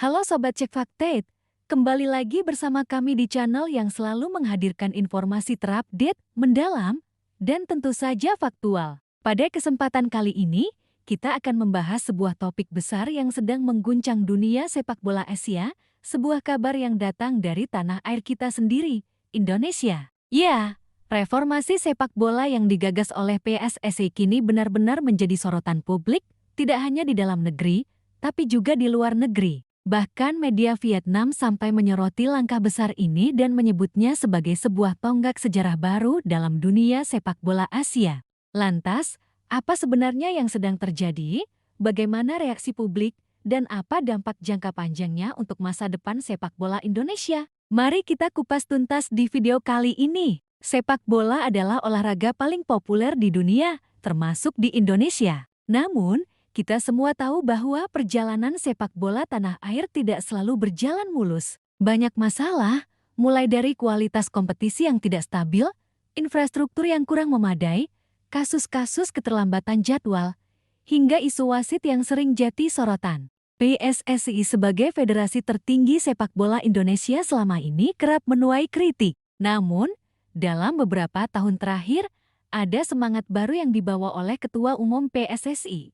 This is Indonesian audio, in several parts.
Halo Sobat Cek Faktate, kembali lagi bersama kami di channel yang selalu menghadirkan informasi terupdate, mendalam, dan tentu saja faktual. Pada kesempatan kali ini, kita akan membahas sebuah topik besar yang sedang mengguncang dunia sepak bola Asia, sebuah kabar yang datang dari tanah air kita sendiri, Indonesia. Ya, reformasi sepak bola yang digagas oleh PSSI kini benar-benar menjadi sorotan publik, tidak hanya di dalam negeri, tapi juga di luar negeri. Bahkan media Vietnam sampai menyoroti langkah besar ini dan menyebutnya sebagai sebuah tonggak sejarah baru dalam dunia sepak bola Asia. Lantas, apa sebenarnya yang sedang terjadi? Bagaimana reaksi publik? Dan apa dampak jangka panjangnya untuk masa depan sepak bola Indonesia? Mari kita kupas tuntas di video kali ini. Sepak bola adalah olahraga paling populer di dunia, termasuk di Indonesia. Namun, kita semua tahu bahwa perjalanan sepak bola tanah air tidak selalu berjalan mulus. Banyak masalah, mulai dari kualitas kompetisi yang tidak stabil, infrastruktur yang kurang memadai, kasus-kasus keterlambatan jadwal, hingga isu wasit yang sering jadi sorotan. PSSI sebagai federasi tertinggi sepak bola Indonesia selama ini kerap menuai kritik. Namun, dalam beberapa tahun terakhir, ada semangat baru yang dibawa oleh Ketua Umum PSSI,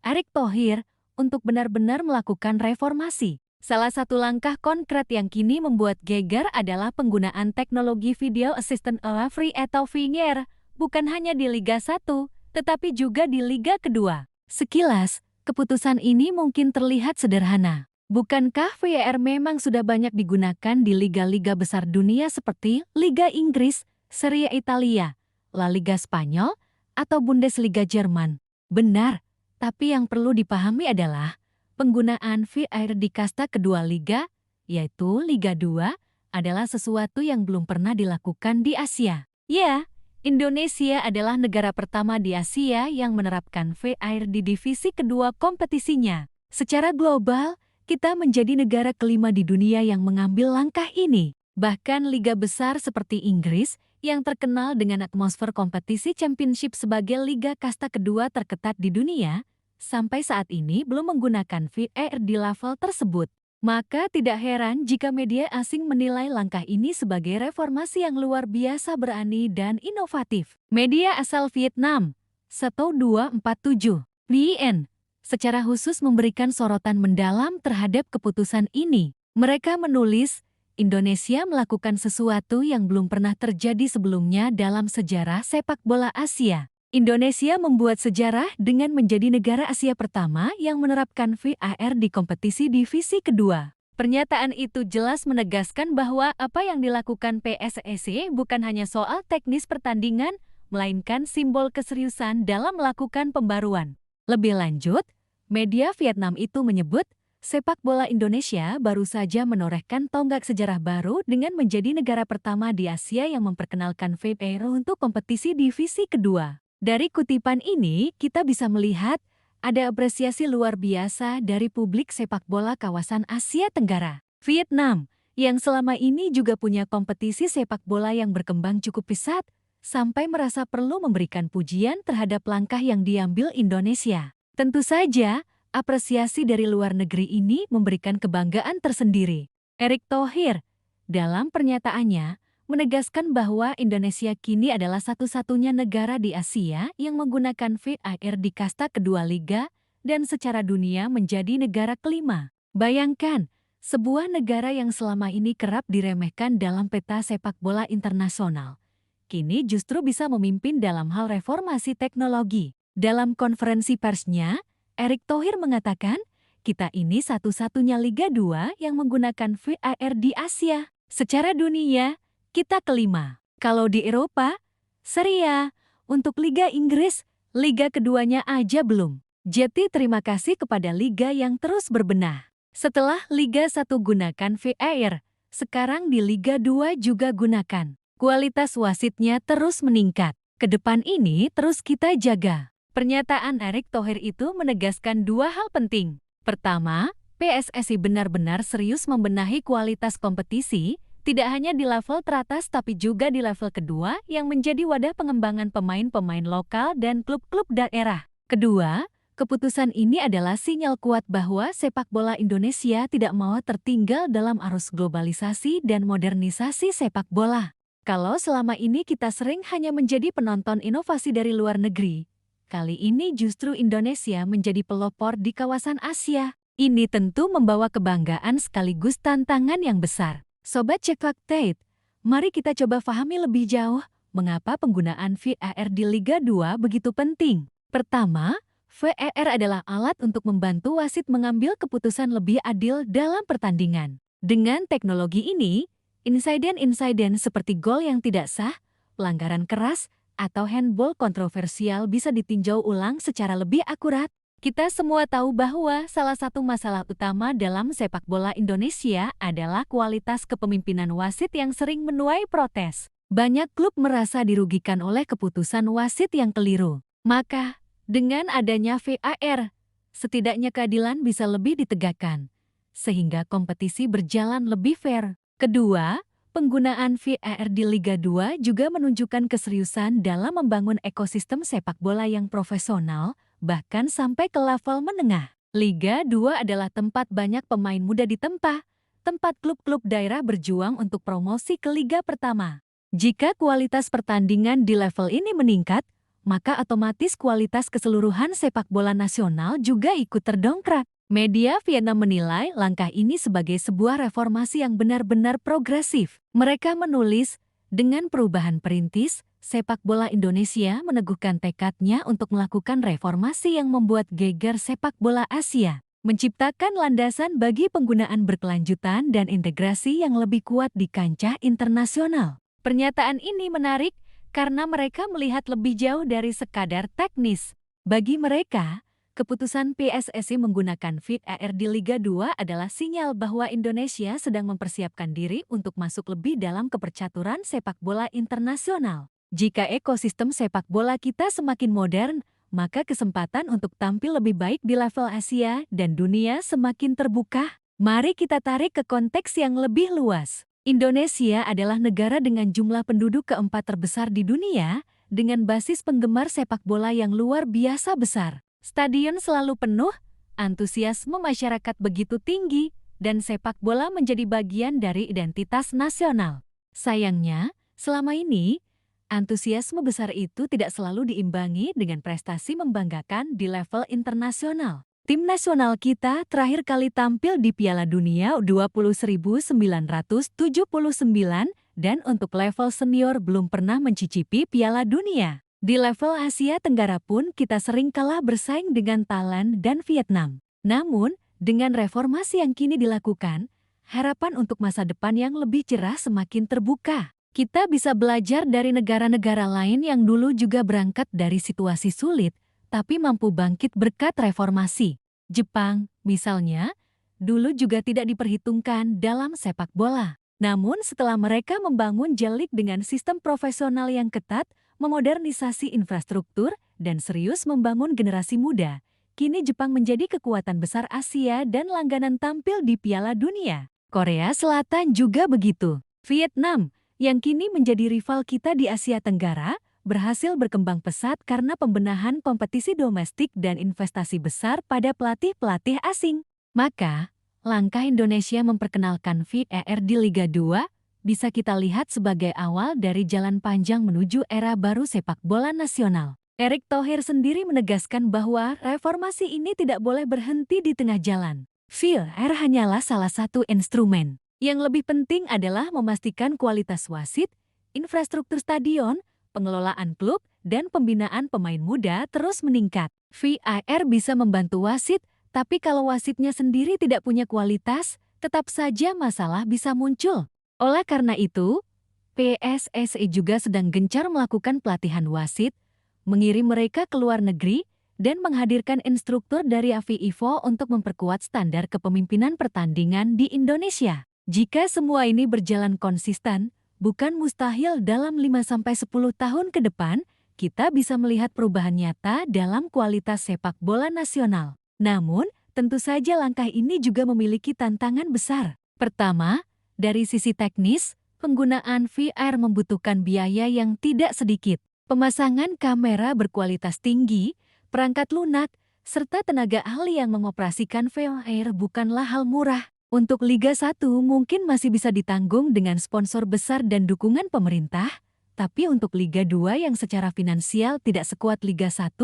Erick Thohir, untuk benar-benar melakukan reformasi. Salah satu langkah konkret yang kini membuat geger adalah penggunaan teknologi Video Assistant Referee atau VAR, bukan hanya di Liga 1, tetapi juga di Liga kedua. Sekilas, keputusan ini mungkin terlihat sederhana. Bukankah VAR memang sudah banyak digunakan di liga-liga besar dunia seperti Liga Inggris, Serie A Italia, La Liga Spanyol, atau Bundesliga Jerman? Benar. Tapi yang perlu dipahami adalah penggunaan VAR di kasta kedua liga, yaitu Liga 2, adalah sesuatu yang belum pernah dilakukan di Asia. Ya, Indonesia adalah negara pertama di Asia yang menerapkan VAR di divisi kedua kompetisinya. Secara global, kita menjadi negara kelima di dunia yang mengambil langkah ini. Bahkan liga besar seperti Inggris, yang terkenal dengan atmosfer kompetisi championship sebagai liga kasta kedua terketat di dunia, sampai saat ini belum menggunakan VAR di level tersebut. Maka tidak heran jika media asing menilai langkah ini sebagai reformasi yang luar biasa berani dan inovatif. Media asal Vietnam, 1247, VN, secara khusus memberikan sorotan mendalam terhadap keputusan ini. Mereka menulis, Indonesia melakukan sesuatu yang belum pernah terjadi sebelumnya dalam sejarah sepak bola Asia. Indonesia membuat sejarah dengan menjadi negara Asia pertama yang menerapkan VAR di kompetisi divisi kedua. Pernyataan itu jelas menegaskan bahwa apa yang dilakukan PSSI bukan hanya soal teknis pertandingan, melainkan simbol keseriusan dalam melakukan pembaruan. Lebih lanjut, media Vietnam itu menyebut, sepak bola Indonesia baru saja menorehkan tonggak sejarah baru dengan menjadi negara pertama di Asia yang memperkenalkan VAR untuk kompetisi divisi kedua. Dari kutipan ini, kita bisa melihat ada apresiasi luar biasa dari publik sepak bola kawasan Asia Tenggara. Vietnam, yang selama ini juga punya kompetisi sepak bola yang berkembang cukup pesat, sampai merasa perlu memberikan pujian terhadap langkah yang diambil Indonesia. Tentu saja, apresiasi dari luar negeri ini memberikan kebanggaan tersendiri. Erick Thohir, dalam pernyataannya, menegaskan bahwa Indonesia kini adalah satu-satunya negara di Asia yang menggunakan VAR di kasta kedua liga dan secara dunia menjadi negara kelima. Bayangkan, sebuah negara yang selama ini kerap diremehkan dalam peta sepak bola internasional, kini justru bisa memimpin dalam hal reformasi teknologi. Dalam konferensi persnya, Erick Thohir mengatakan, kita ini satu-satunya Liga 2 yang menggunakan VAR di Asia. Secara dunia, kita kelima. Kalau di Eropa, Serie A, untuk Liga Inggris, Liga keduanya aja belum. Jadi terima kasih kepada Liga yang terus berbenah. Setelah Liga 1 gunakan VAR, sekarang di Liga 2 juga gunakan. Kualitas wasitnya terus meningkat. Kedepan ini terus kita jaga. Pernyataan Erick Thohir itu menegaskan dua hal penting. Pertama, PSSI benar-benar serius membenahi kualitas kompetisi, tidak hanya di level teratas tapi juga di level kedua yang menjadi wadah pengembangan pemain-pemain lokal dan klub-klub daerah. Kedua, Keputusan ini adalah sinyal kuat bahwa sepak bola Indonesia tidak mau tertinggal dalam arus globalisasi dan modernisasi sepak bola. Kalau selama ini kita sering hanya menjadi penonton inovasi dari luar negeri, kali ini justru Indonesia menjadi pelopor di kawasan Asia. Ini tentu membawa kebanggaan sekaligus tantangan yang besar. Sobat Cek Fakta, mari kita coba pahami lebih jauh mengapa penggunaan VAR di Liga 2 begitu penting. Pertama, VAR adalah alat untuk membantu wasit mengambil keputusan lebih adil dalam pertandingan. Dengan teknologi ini, insiden-insiden seperti gol yang tidak sah, pelanggaran keras, atau handball kontroversial bisa ditinjau ulang secara lebih akurat. Kita semua tahu bahwa salah satu masalah utama dalam sepak bola Indonesia adalah kualitas kepemimpinan wasit yang sering menuai protes. Banyak klub merasa dirugikan oleh keputusan wasit yang keliru. Maka, dengan adanya VAR, setidaknya keadilan bisa lebih ditegakkan, sehingga kompetisi berjalan lebih fair. Kedua, penggunaan VAR di Liga 2 juga menunjukkan keseriusan dalam membangun ekosistem sepak bola yang profesional, bahkan sampai ke level menengah. Liga 2 adalah tempat banyak pemain muda ditempa, tempat klub-klub daerah berjuang untuk promosi ke Liga Pertama. Jika kualitas pertandingan di level ini meningkat, maka otomatis kualitas keseluruhan sepak bola nasional juga ikut terdongkrak. Media Vietnam menilai langkah ini sebagai sebuah reformasi yang benar-benar progresif. Mereka menulis, dengan perubahan perintis, sepak bola Indonesia meneguhkan tekadnya untuk melakukan reformasi yang membuat geger sepak bola Asia, menciptakan landasan bagi penggunaan berkelanjutan dan integrasi yang lebih kuat di kancah internasional. Pernyataan ini menarik, karena mereka melihat lebih jauh dari sekadar teknis. Bagi mereka, keputusan PSSI menggunakan VAR di Liga 2 adalah sinyal bahwa Indonesia sedang mempersiapkan diri untuk masuk lebih dalam kepercaturan sepak bola internasional. Jika ekosistem sepak bola kita semakin modern, maka kesempatan untuk tampil lebih baik di level Asia dan dunia semakin terbuka. Mari kita tarik ke konteks yang lebih luas. Indonesia adalah negara dengan jumlah penduduk keempat terbesar di dunia, dengan basis penggemar sepak bola yang luar biasa besar. Stadion selalu penuh, antusiasme masyarakat begitu tinggi, dan sepak bola menjadi bagian dari identitas nasional. Sayangnya, selama ini, antusiasme besar itu tidak selalu diimbangi dengan prestasi membanggakan di level internasional. Tim nasional kita terakhir kali tampil di Piala Dunia 20.1979 dan untuk level senior belum pernah mencicipi Piala Dunia. Di level Asia Tenggara pun kita sering kalah bersaing dengan Thailand dan Vietnam. Namun, dengan reformasi yang kini dilakukan, harapan untuk masa depan yang lebih cerah semakin terbuka. Kita bisa belajar dari negara-negara lain yang dulu juga berangkat dari situasi sulit, tapi mampu bangkit berkat reformasi. Jepang, misalnya, dulu juga tidak diperhitungkan dalam sepak bola. Namun setelah mereka membangun J-League dengan sistem profesional yang ketat, memodernisasi infrastruktur, dan serius membangun generasi muda, kini Jepang menjadi kekuatan besar Asia dan langganan tampil di Piala Dunia. Korea Selatan juga begitu. Vietnam, yang kini menjadi rival kita di Asia Tenggara, berhasil berkembang pesat karena pembenahan kompetisi domestik dan investasi besar pada pelatih-pelatih asing. Maka, langkah Indonesia memperkenalkan VAR di Liga 2 bisa kita lihat sebagai awal dari jalan panjang menuju era baru sepak bola nasional. Erick Thohir sendiri menegaskan bahwa reformasi ini tidak boleh berhenti di tengah jalan. VAR hanyalah salah satu instrumen. Yang lebih penting adalah memastikan kualitas wasit, infrastruktur stadion, pengelolaan klub, dan pembinaan pemain muda terus meningkat. VAR bisa membantu wasit, tapi kalau wasitnya sendiri tidak punya kualitas, tetap saja masalah bisa muncul. Oleh karena itu, PSSI juga sedang gencar melakukan pelatihan wasit, mengirim mereka ke luar negeri, dan menghadirkan instruktur dari AFIFO untuk memperkuat standar kepemimpinan pertandingan di Indonesia. Jika semua ini berjalan konsisten, bukan mustahil dalam 5-10 tahun ke depan, kita bisa melihat perubahan nyata dalam kualitas sepak bola nasional. Namun, tentu saja langkah ini juga memiliki tantangan besar. Pertama, dari sisi teknis, penggunaan VAR membutuhkan biaya yang tidak sedikit. Pemasangan kamera berkualitas tinggi, perangkat lunak, serta tenaga ahli yang mengoperasikan VAR bukanlah hal murah. Untuk Liga 1 mungkin masih bisa ditanggung dengan sponsor besar dan dukungan pemerintah, tapi untuk Liga 2 yang secara finansial tidak sekuat Liga 1,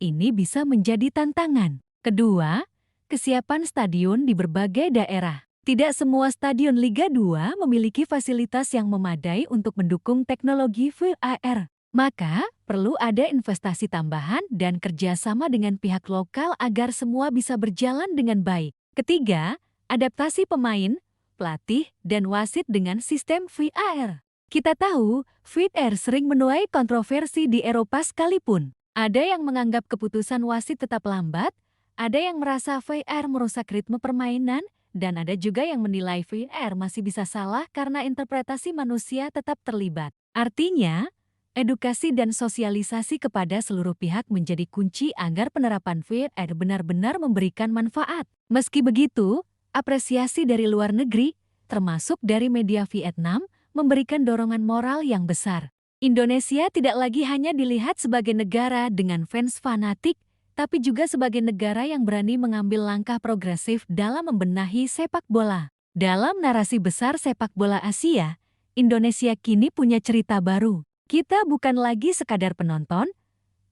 ini bisa menjadi tantangan. Kedua, kesiapan stadion di berbagai daerah. Tidak semua stadion Liga 2 memiliki fasilitas yang memadai untuk mendukung teknologi VAR. Maka, perlu ada investasi tambahan dan kerjasama dengan pihak lokal agar semua bisa berjalan dengan baik. Ketiga, adaptasi pemain, pelatih, dan wasit dengan sistem VAR. Kita tahu, VAR sering menuai kontroversi di Eropa sekalipun. Ada yang menganggap keputusan wasit tetap lambat, ada yang merasa VAR merusak ritme permainan, dan ada juga yang menilai VAR masih bisa salah karena interpretasi manusia tetap terlibat. Artinya, edukasi dan sosialisasi kepada seluruh pihak menjadi kunci agar penerapan VAR benar-benar memberikan manfaat. Meski begitu, apresiasi dari luar negeri, termasuk dari media Vietnam, memberikan dorongan moral yang besar. Indonesia tidak lagi hanya dilihat sebagai negara dengan fans fanatik, tapi juga sebagai negara yang berani mengambil langkah progresif dalam membenahi sepak bola. Dalam narasi besar sepak bola Asia, Indonesia kini punya cerita baru. Kita bukan lagi sekadar penonton,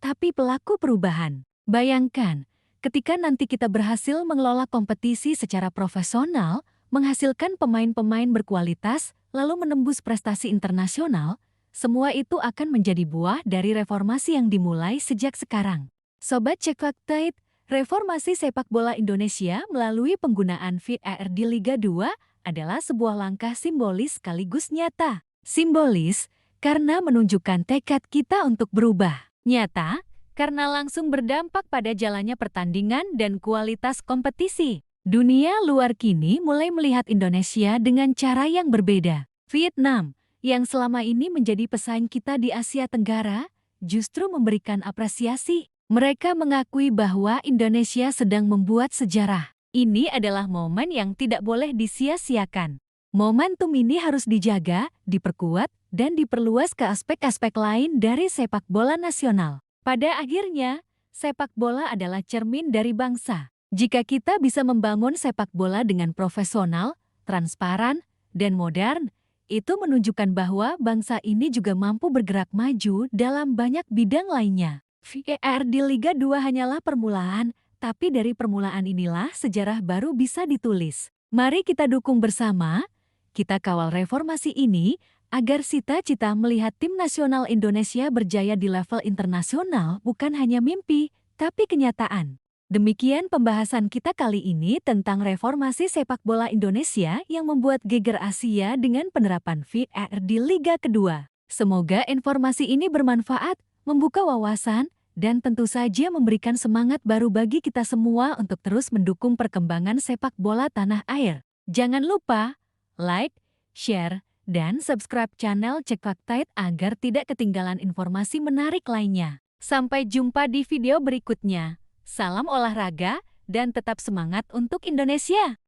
tapi pelaku perubahan. Bayangkan, ketika nanti kita berhasil mengelola kompetisi secara profesional, menghasilkan pemain-pemain berkualitas, lalu menembus prestasi internasional, semua itu akan menjadi buah dari reformasi yang dimulai sejak sekarang. Sobat Cek Fakta, reformasi sepak bola Indonesia melalui penggunaan VAR di Liga 2 adalah sebuah langkah simbolis sekaligus nyata. Simbolis karena menunjukkan tekad kita untuk berubah. Nyata, karena langsung berdampak pada jalannya pertandingan dan kualitas kompetisi. Dunia luar kini mulai melihat Indonesia dengan cara yang berbeda. Vietnam, yang selama ini menjadi pesaing kita di Asia Tenggara, justru memberikan apresiasi. Mereka mengakui bahwa Indonesia sedang membuat sejarah. Ini adalah momen yang tidak boleh disia-siakan. Momentum ini harus dijaga, diperkuat, dan diperluas ke aspek-aspek lain dari sepak bola nasional. Pada akhirnya, sepak bola adalah cermin dari bangsa. Jika kita bisa membangun sepak bola dengan profesional, transparan, dan modern, itu menunjukkan bahwa bangsa ini juga mampu bergerak maju dalam banyak bidang lainnya. VAR di Liga 2 hanyalah permulaan, tapi dari permulaan inilah sejarah baru bisa ditulis. Mari kita dukung bersama. Kita kawal reformasi ini agar cita-cita melihat tim nasional Indonesia berjaya di level internasional bukan hanya mimpi, tapi kenyataan. Demikian pembahasan kita kali ini tentang reformasi sepak bola Indonesia yang membuat geger Asia dengan penerapan VAR di Liga kedua. Semoga informasi ini bermanfaat, membuka wawasan, dan tentu saja memberikan semangat baru bagi kita semua untuk terus mendukung perkembangan sepak bola tanah air. Jangan lupa like, share, dan subscribe channel Cek Fakta agar tidak ketinggalan informasi menarik lainnya. Sampai jumpa di video berikutnya. Salam olahraga dan tetap semangat untuk Indonesia!